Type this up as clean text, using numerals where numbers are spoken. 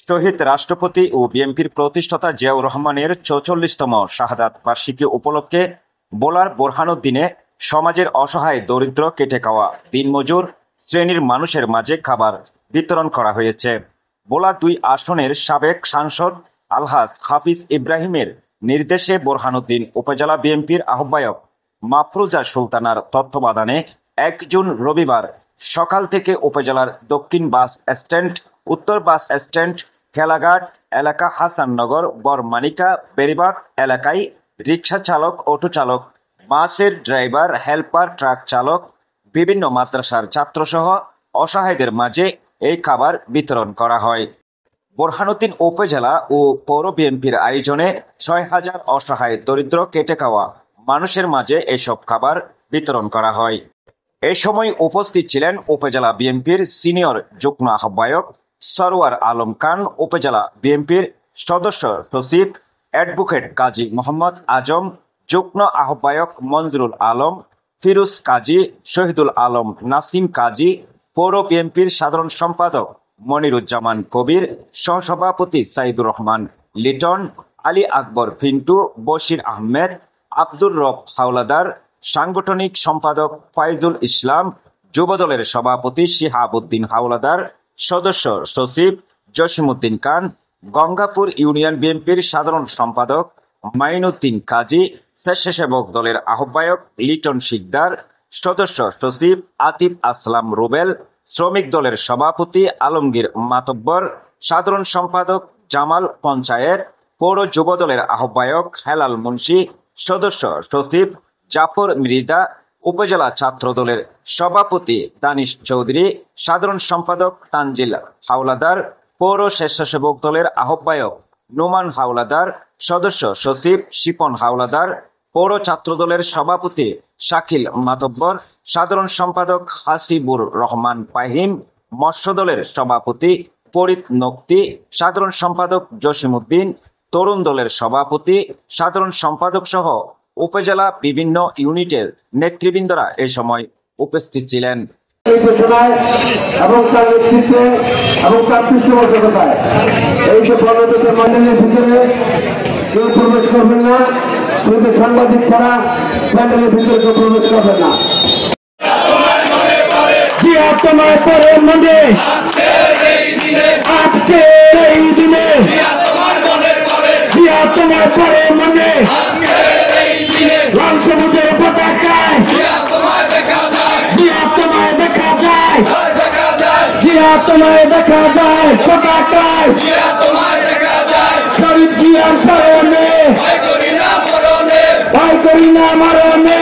শহীদ রাষ্ট্রপতি ও বিএনপির প্রতিষ্ঠাতা জিয়াউর রহমানের ৪৪তম শাহাদাত বার্ষিকী উপলক্ষে ভোলার বোরহানউদ্দিনে সমাজের অসহায় দরিদ্র খেটে খাওয়া দিনমজুর শ্রেণীর মানুষের মাঝে খাবার বিতরণ করা হয়েছে। ভোলা ২ আসনের সাবেক সাংসদ আলহাজ হাফিজ ইব্রাহিমের নির্দেশে বোরহানউদ্দিন উপজেলা বিএনপির আহ্বায়ক মাফরুজা সুলতানার তত্ত্বাবধানে ১ জুন রবিবার সকাল থেকে উপজেলার দক্ষিণ বাস স্ট্যান্ড, উত্তর বাস স্ট্যান্ড, খেলাঘাট এলাকা, হাসাননগর, বরমানিকা, বেরিবাগ এলাকায় রিকশা চালক, অটো চালক, বাসের ড্রাইভার, হেল্পার, ট্রাক চালক, বিভিন্ন মাদ্রাসার ছাত্রসহ অসহায়দের মাঝে এই খাবার বিতরণ করা হয়। বোরহানউদ্দিন উপজেলা ও পৌর বিএনপির আয়োজনে ৬,০০০ অসহায় দরিদ্র খেটে খাওয়া মানুষের মাঝে এসব খাবার বিতরণ করা হয়। এ সময় উপস্থিত ছিলেন উপজেলা বিএনপির সিনিয়র যুগ্ম আহ্বায়ক সরওয়ার আলম খান, উপজেলা বিএনপির সদস্য সচিব অ্যাডভোকেট কাজী মোহাম্মদ আজম, যুগ্ম আহ্বায়ক মঞ্জুরুল আলম, ফিরোজ কাজী, শহীদুল আলম, নাসিম কাজী, পৌর বিএনপির সাধারণ সম্পাদক মনিরুজ্জামান কবির, সহসভাপতি সাইদুর রহমান লিটন, আলী আকবর ফিন্টু, বশির আহমেদ, আব্দুর রব হাওলাদার, সাংগঠনিক সম্পাদক ফাইজুল ইসলাম, যুবদলের সভাপতি শিহাবউদ্দিন হাওলাদার, সদস্য সচিব জসিমউদ্দিন খান, গঙ্গাপুর ইউনিয়ন বিএনপির সাধারণ সম্পাদক মাইনুদ্দিন কাজী, স্বেচ্ছাসেবক দলের আহ্বায়ক লিটন শিকদার, সদস্য সচিব আতিফ আসলাম রুবেল, শ্রমিক দলের সভাপতি আলমগীর মাতব্বর, সাধারণ সম্পাদক জামাল পঞ্চায়েত, পৌর যুবদলের আহ্বায়ক হেলাল মুন্সি, সদস্য সচিব জাফর মৃদা, উপজেলা ছাত্র দলের সভাপতি দানিশ চৌধুরী, সাধারণ সম্পাদক তানজিল হাওলাদার, পৌর স্বেচ্ছাসেবক দলের আহ্বায়ক নোমান হাওলাদার, সদস্য সচিব শিপন হাওলাদার, পৌর ছাত্র দলের সভাপতি শাকিল মাতব্বর, সাধারণ সম্পাদক হাসিবুর রহমান পাহিম, মৎস্য দলের সভাপতি ফরিদ নকতি, সাধারণ সম্পাদক জসিমউদ্দিন, তরুণ দলের সভাপতি, সাধারণ সম্পাদক সহ উপজেলা বিভিন্ন ইউনিটের নেতৃবৃন্দরা এ সময় উপস্থিত ছিলেন। এবং তার নেতৃত্বে এবং তার পৃষ্ঠপোষকতায় এই যে পর্যটকের মন্ডলের ভিতরে কেউ প্রবেশ করবেন না, শুধু সাংবাদিক ছাড়া প্যান্ডেলের ভিতরে কেউ প্রবেশ করবেন না। জিয়া তোমার পরে মনে আজকের এই দিনে, জিয়া তোমার পরে মনে লাল সবুজের পতাকায় জিয়া তোমায় দেখা যায়, জিয়া তোমায় দেখা যায় পতাকায়, জিয়া তোমায় দেখা যায় শহীদ জিয়ার স্মরণে ভয় করি না মরণে,